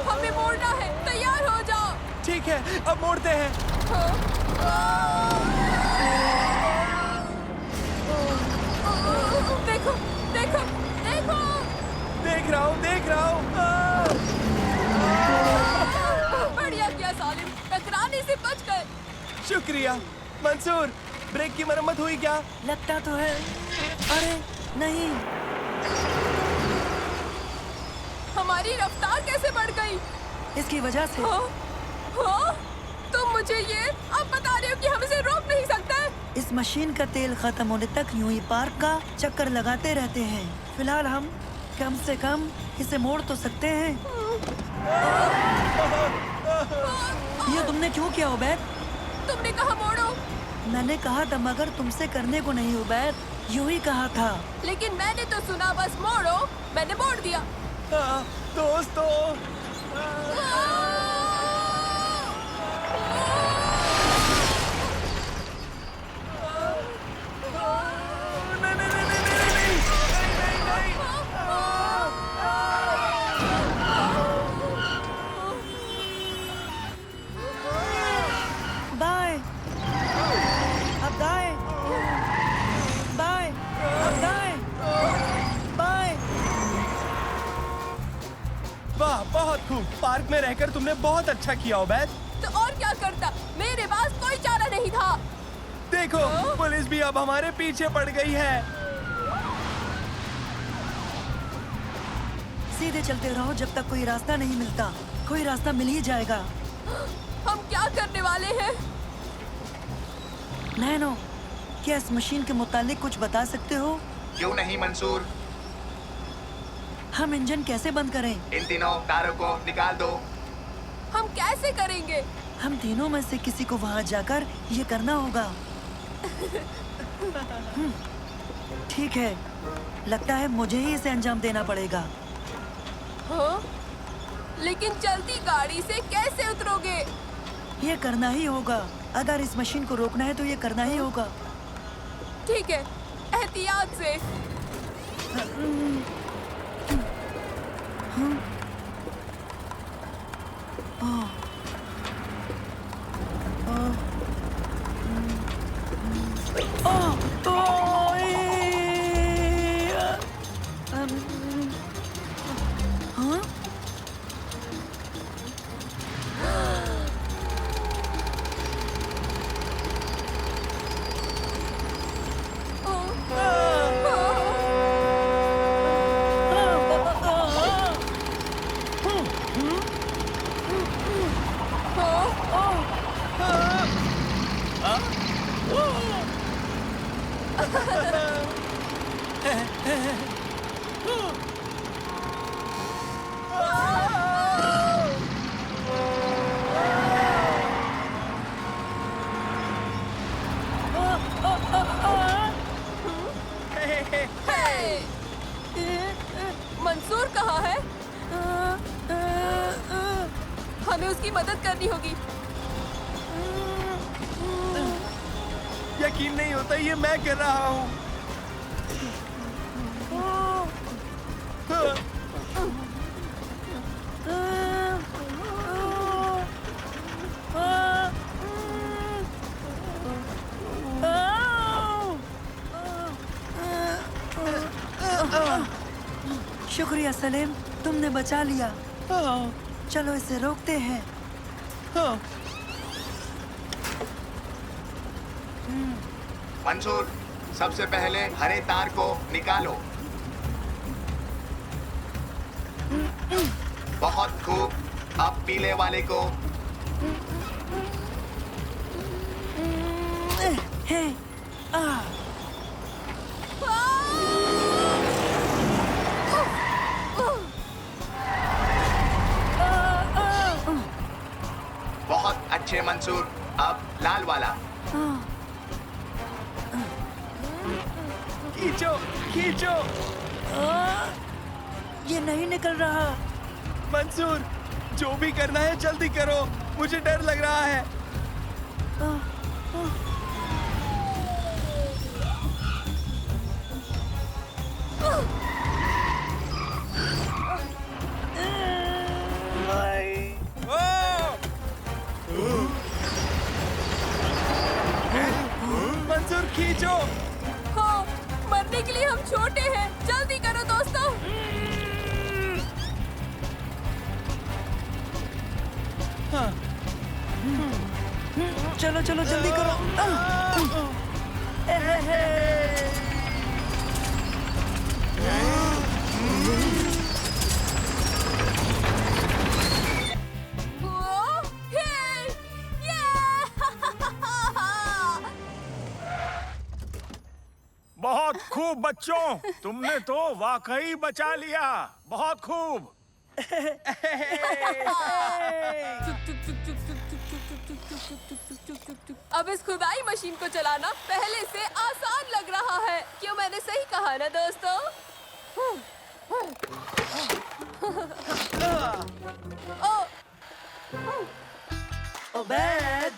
Speaker 3: हमें मोड़ना है, तैयार हो जाओ।
Speaker 7: ठीक है, अब मोड़ते हैं।
Speaker 3: देखो, देखो, देखो।
Speaker 7: देख रहा हूँ।
Speaker 3: बढ़िया किया सालिम, टकराने से बच गए।
Speaker 7: शुक्रिया। मंसूर, ब्रेक की मरम्मत हुई क्या?
Speaker 2: लगता तो है। अरे नहीं,
Speaker 3: हमारी रफ्तार कैसे बढ़ गई?
Speaker 2: इसकी वजह से।
Speaker 3: हाँ? तुम मुझे ये अब बता रहे हो कि हम इसे रोक नहीं सकते?
Speaker 2: इस मशीन का तेल खत्म होने तक यूं ही पार्क का चक्कर लगाते रहते हैं। फिलहाल हम कम से कम इसे मोड़ तो सकते हैं। ये तुमने क्यों किया उबैद?
Speaker 3: तुमने कहा मोड़ो।
Speaker 2: मैंने कहा था मगर तुमसे करने को नहीं उबैद, यूं ही कहा था।
Speaker 3: लेकिन मैंने तो सुना बस मोड़ो, मैंने मोड़ दिया।
Speaker 7: दोस्तों, हालत में रहकर तुमने बहुत अच्छा किया ओबैद।
Speaker 3: तो और क्या करता, मेरे पास कोई चारा नहीं था।
Speaker 7: देखो पुलिस भी अब हमारे पीछे पड़ गई है।
Speaker 2: सीधे चलते रहो जब तक कोई रास्ता नहीं मिलता। कोई रास्ता मिल ही जाएगा।
Speaker 3: हम क्या करने वाले हैं?
Speaker 2: नैनो, क्या इस मशीन के मुतालिक कुछ बता सकते हो?
Speaker 8: क्यों नहीं मंसूर?
Speaker 2: हम इंजन कैसे बंद करें?
Speaker 8: इन तीनों तारों को निकाल दो।
Speaker 3: हम कैसे करेंगे?
Speaker 2: हम तीनों में से किसी को वहाँ जाकर ये करना होगा। ठीक है, लगता है मुझे ही इसे अंजाम देना पड़ेगा।
Speaker 3: हाँ? लेकिन चलती गाड़ी से कैसे उतरोगे?
Speaker 2: ये करना ही होगा। अगर इस मशीन को रोकना है तो ये करना ही होगा।
Speaker 3: ठीक है, एहतियात से। मंसूर कहाँ है? हमें उसकी मदद करनी होगी।
Speaker 7: यकीन नहीं होता ये मैं कर रहा हूँ।
Speaker 2: शुक्रिया सलीम, तुमने बचा लिया। चलो इसे रोकते हैं।
Speaker 8: मंसूर, सबसे पहले हरे तार को निकालो। बहुत खूब। अब पीले वाले को। बहुत अच्छे मंसूर। अब लाल वाला।
Speaker 7: खींचो खींचो।
Speaker 2: ये नहीं निकल रहा।
Speaker 7: मंसूर, जो भी करना है जल्दी करो, मुझे डर लग रहा है। मंसूर खींचो।
Speaker 3: हाँ, मरने के लिए हम छोटे हैं। जल्दी करो दोस्तों।
Speaker 2: चलो चलो जल्दी करो।
Speaker 5: बहुत खूब बच्चों, तुमने तो वाकई बचा लिया। बहुत खूब।
Speaker 3: अब इस खुदाई मशीन को चलाना पहले से आसान लग रहा है। क्यों, मैंने सही कहा ना दोस्तों?
Speaker 2: ओबैद,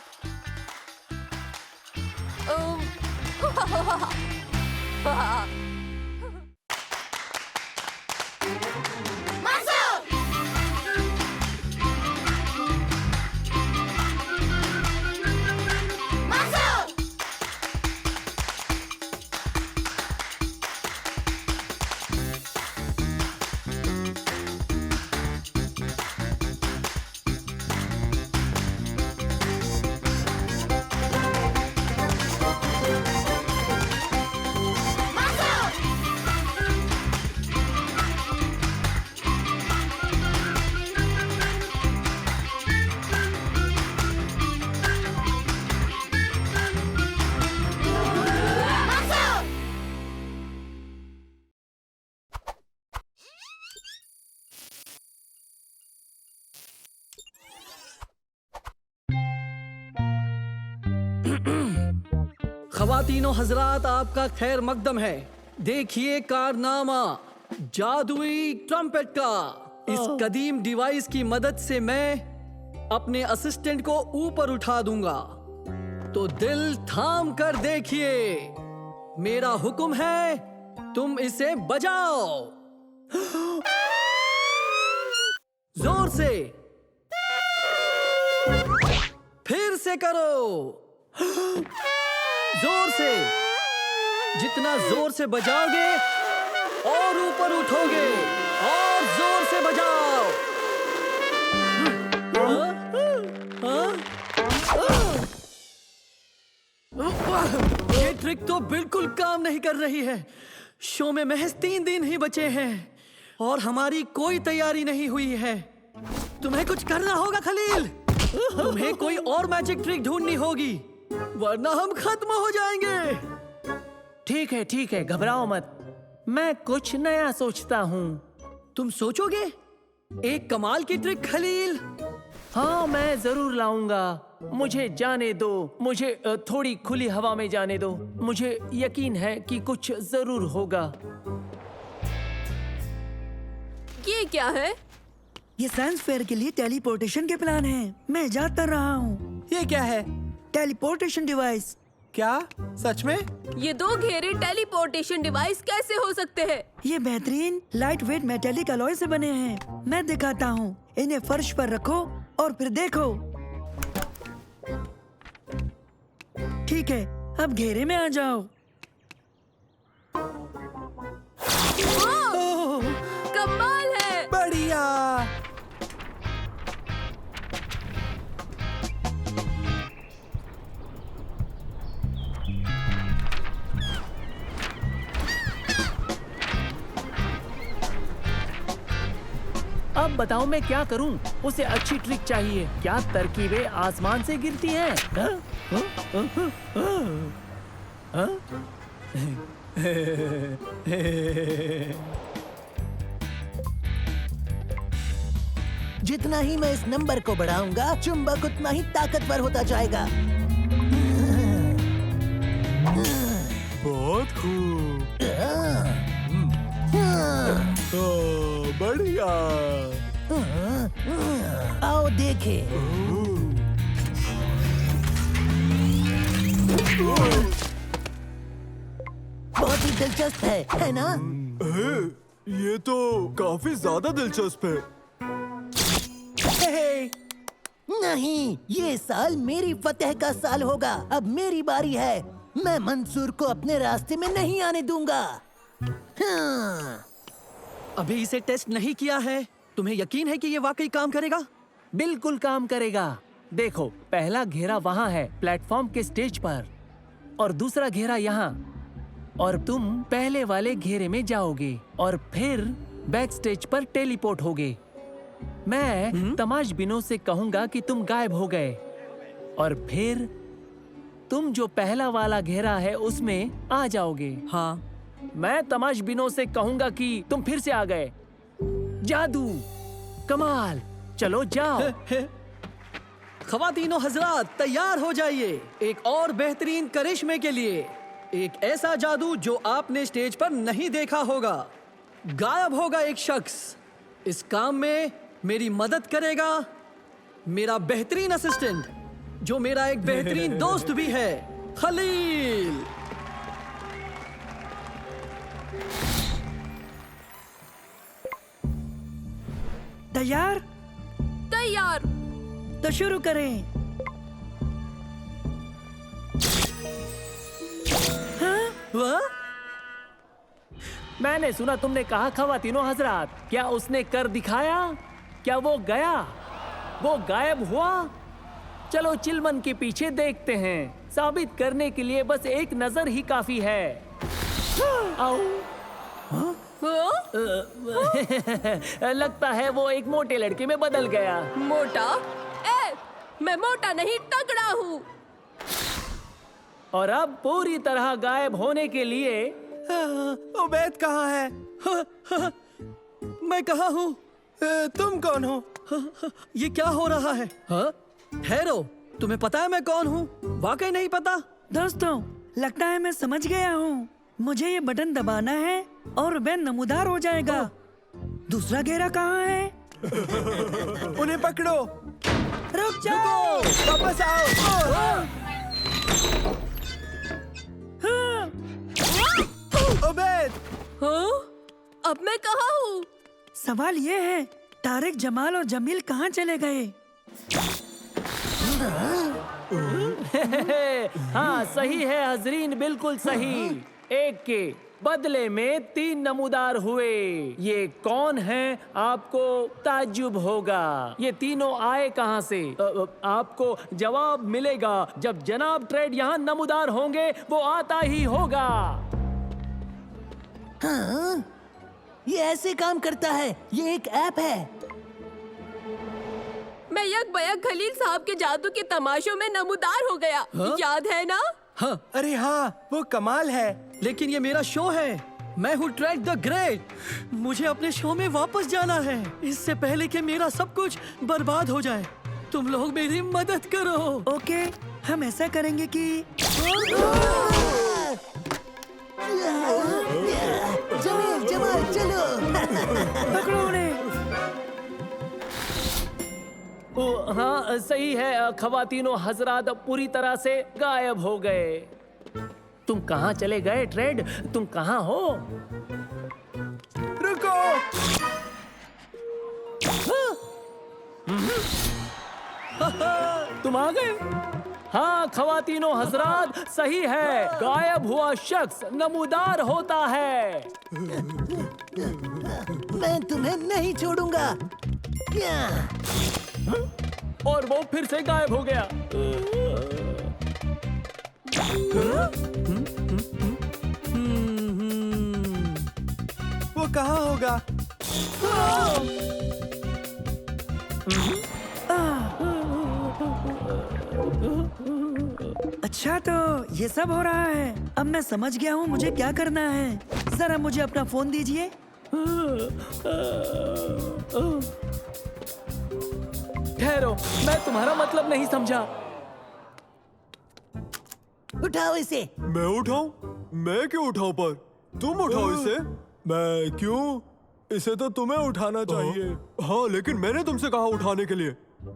Speaker 14: खवातीनो हजरात, आपका खैर मकदम है। देखिए कारनामा जादुई ट्रम्पेट का। इस कदीम डिवाइस की मदद से मैं अपने असिस्टेंट को ऊपर उठा दूंगा। तो दिल थाम कर देखिए, मेरा हुक्म है, तुम इसे बजाओ जोर से, फिर से करो जोर से। जितना जोर से बजाओगे और ऊपर उठोगे, और जोर से बजाओ। ये ट्रिक तो बिल्कुल काम नहीं कर रही है। शो में महज 3 दिन ही बचे हैं और हमारी कोई तैयारी नहीं हुई है। तुम्हें कुछ करना होगा खलील। तुम्हें कोई और मैजिक ट्रिक ढूंढनी होगी, वरना हम खत्म हो जाएंगे।
Speaker 15: ठीक है, घबराओ मत। मैं कुछ नया सोचता हूँ।
Speaker 14: तुम सोचोगे? एक कमाल की ट्रिक खलील।
Speaker 15: हाँ, मैं जरूर लाऊंगा। मुझे जाने दो, मुझे थोड़ी खुली हवा में जाने दो। मुझे यकीन है कि कुछ जरूर होगा।
Speaker 3: ये क्या है?
Speaker 2: ये साइंस फेयर के लिए टेलीपोर्टेशन के प्लान हैं। मैं जाता रहा हूँ।
Speaker 14: ये क्या है?
Speaker 2: Teleportation device.
Speaker 14: क्या सच में?
Speaker 3: ये 2 घेरे टेलीपोर्टेशन डिवाइस कैसे हो सकते हैं?
Speaker 2: ये बेहतरीन लाइट वेट मेटेलिक अलॉय से बने हैं। मैं दिखाता हूँ। इन्हें फर्श पर रखो और फिर देखो। ठीक है, अब घेरे में आ जाओ।
Speaker 3: कमाल है।
Speaker 14: बढ़िया।
Speaker 15: अब बताओ मैं क्या करूं? उसे अच्छी ट्रिक चाहिए। क्या तरकीबें आसमान से गिरती हैं?
Speaker 9: जितना ही मैं इस नंबर को बढ़ाऊंगा, चुंबक उतना ही ताकतवर होता जाएगा।
Speaker 4: बहुत खूब। बढ़िया।
Speaker 9: आओ देखे। बहुत ही दिलचस्प है ना?
Speaker 4: ये तो काफी ज्यादा दिलचस्प है।
Speaker 9: नहीं, ये साल मेरी फतेह का साल होगा। अब मेरी बारी है। मैं मंसूर को अपने रास्ते में नहीं आने दूंगा।
Speaker 14: अभी इसे टेस्ट नहीं किया है। तुम्हें यकीन है कि ये वाकई काम करेगा?
Speaker 15: बिल्कुल काम करेगा। देखो, पहला घेरा वहाँ है प्लेटफॉर्म के स्टेज पर, और दूसरा घेरा यहाँ। और तुम पहले वाले घेरे में जाओगे और फिर बैक स्टेज पर टेलीपोर्ट होगे। मैं तमाशबीनों से कहूंगा कि तुम गायब हो गए, और फिर तुम जो पहला वाला घेरा है उसमें आ जाओगे।
Speaker 14: हाँ,
Speaker 15: मैं तमाशबीनों से कहूंगा कि तुम फिर से आ गए। जादू, कमाल, चलो जाओ।
Speaker 14: खवातीनो हजरात, तैयार हो जाइए एक और बेहतरीन करिश्मे के लिए। एक ऐसा जादू जो आपने स्टेज पर नहीं देखा होगा। गायब होगा एक शख्स। इस काम में मेरी मदद करेगा मेरा बेहतरीन असिस्टेंट, जो मेरा एक बेहतरीन दोस्त भी है, खलील।
Speaker 2: तैयार?
Speaker 3: तैयार।
Speaker 2: तो शुरू करें।
Speaker 14: हाँ?
Speaker 15: मैंने सुना तुमने कहा खवातीनो हजरात। क्या उसने कर दिखाया? क्या वो गया? वो गायब हुआ? चलो चिलमन के पीछे देखते हैं। साबित करने के लिए बस एक नजर ही काफी है। आओ। लगता है वो एक मोटे लड़के में बदल गया।
Speaker 3: मोटा? मैं मोटा नहीं, तगड़ा हूँ।
Speaker 15: और अब पूरी तरह गायब होने के लिए
Speaker 14: उबैद कहाँ है? मैं कहाँ हूँ? तुम कौन हो? ये क्या हो रहा है? ठहरो, तुम्हें पता है मैं कौन हूँ? वाकई नहीं पता?
Speaker 2: दोस्तों, लगता है मैं समझ गया हूँ। मुझे ये बटन दबाना है और वह नमूदार हो जाएगा। दूसरा घेरा कहाँ है?
Speaker 7: उन्हें पकड़ो।
Speaker 2: रुक जाओ।
Speaker 7: वापस आओ। ओबेद।
Speaker 3: हाँ? अब मैं कहाँ हूँ?
Speaker 2: सवाल ये है, तारिक, जमाल और जमील कहाँ चले गए?
Speaker 15: हाँ सही है हजरीन, बिल्कुल सही। एक के बदले में 3 नमूदार हुए। ये कौन है आपको ताज्जुब होगा। ये तीनों आए कहाँ से? आपको जवाब मिलेगा जब जनाब ट्रेड यहाँ नमूदार होंगे, वो आता ही होगा।
Speaker 9: हाँ, ये ऐसे काम करता है। ये एक ऐप है।
Speaker 3: मैं यक बयक खलील साहब के जादू के तमाशों में नमूदार हो गया।
Speaker 14: हाँ?
Speaker 3: याद है ना?
Speaker 14: हाँ।
Speaker 7: अरे हाँ, वो कमाल है।
Speaker 14: लेकिन ये मेरा शो है। मैं हूँ ट्रेड द ग्रेट। मुझे अपने शो में वापस जाना है, इससे पहले कि मेरा सब कुछ बर्बाद हो जाए। तुम लोग मेरी मदद करो।
Speaker 2: ओके, हम ऐसा करेंगे कि
Speaker 9: जमील, जमाल, चलो।
Speaker 2: पकड़ो उन्हें।
Speaker 15: हाँ सही है खवातीनो हजरात पूरी तरह से गायब हो गए। तुम कहाँ चले गए ट्रेड? तुम कहाँ हो?
Speaker 7: रुको।
Speaker 15: तुम आ गए? हाँ खवातीनो हजरात, सही है। गायब हुआ शख्स नमूदार होता है।
Speaker 9: मैं तुम्हें नहीं छोड़ूंगा।
Speaker 15: और वो फिर से गायब हो गया।
Speaker 7: वो कहाँ होगा?
Speaker 2: अच्छा, तो ये सब हो रहा है। अब मैं समझ गया हूँ मुझे क्या करना है। जरा मुझे अपना फोन दीजिए।
Speaker 15: ठहरो, मैं तुम्हारा मतलब नहीं समझा।
Speaker 9: उठाओ इसे।
Speaker 16: मैं उठाऊं? मैं क्यों उठाऊं पर? तुम उठाओ इसे। मैं क्यों? इसे तो तुम्हें उठाना चाहिए। हाँ, लेकिन मैंने तुमसे कहा उठाने के लिए।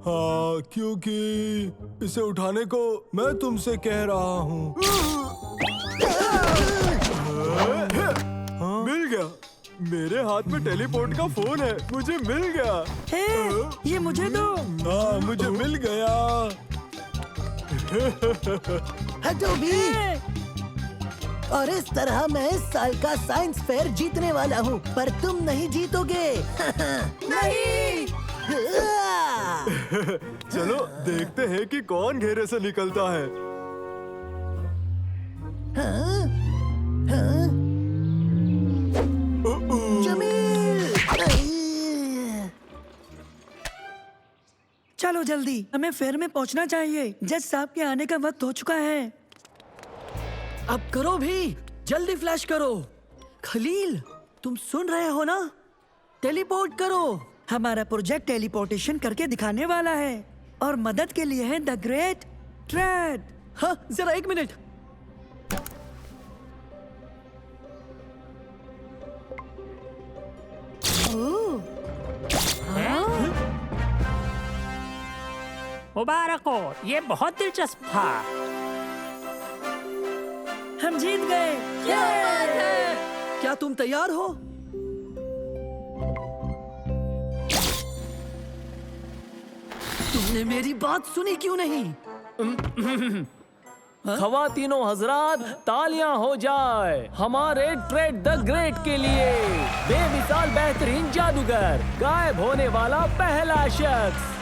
Speaker 16: हाँ, क्योंकि इसे उठाने को मैं तुमसे कह रहा हूँ। हाँ? मिल गया। मेरे हाथ में टेलीपोर्ट का फोन है। मुझे मिल गया।
Speaker 2: ये मुझे दो।
Speaker 16: हाँ, मुझे मिल गया।
Speaker 9: हटो भी। और इस तरह मैं इस साल का साइंस फेयर जीतने वाला हूँ, पर तुम नहीं जीतोगे।
Speaker 2: नहीं।
Speaker 16: चलो देखते हैं कि कौन घेरे से निकलता है।
Speaker 9: हाँ? हाँ? जमील!
Speaker 2: चलो जल्दी, हमें फेयर में पहुंचना चाहिए। जज साहब के आने का वक्त हो चुका है।
Speaker 14: अब करो भी, जल्दी फ्लैश करो। खलील, तुम सुन रहे हो ना? टेलीपोर्ट करो।
Speaker 2: हमारा प्रोजेक्ट टेलीपोर्टेशन करके दिखाने वाला है और मदद के लिए है द ग्रेट ट्रेड।
Speaker 14: हाँ, जरा 1 मिनट।
Speaker 17: मुबारक हो, ये बहुत दिलचस्प था।
Speaker 2: हम जीत गए।
Speaker 3: क्या बात है?
Speaker 14: क्या तुम तैयार हो? तुमने मेरी बात सुनी क्यों नहीं?
Speaker 15: खवातीनो हजरात, तालियां हो जाए हमारे ट्रेड द ग्रेट के लिए। बेमिसाल बेहतरीन जादूगर, गायब होने वाला पहला शख्स।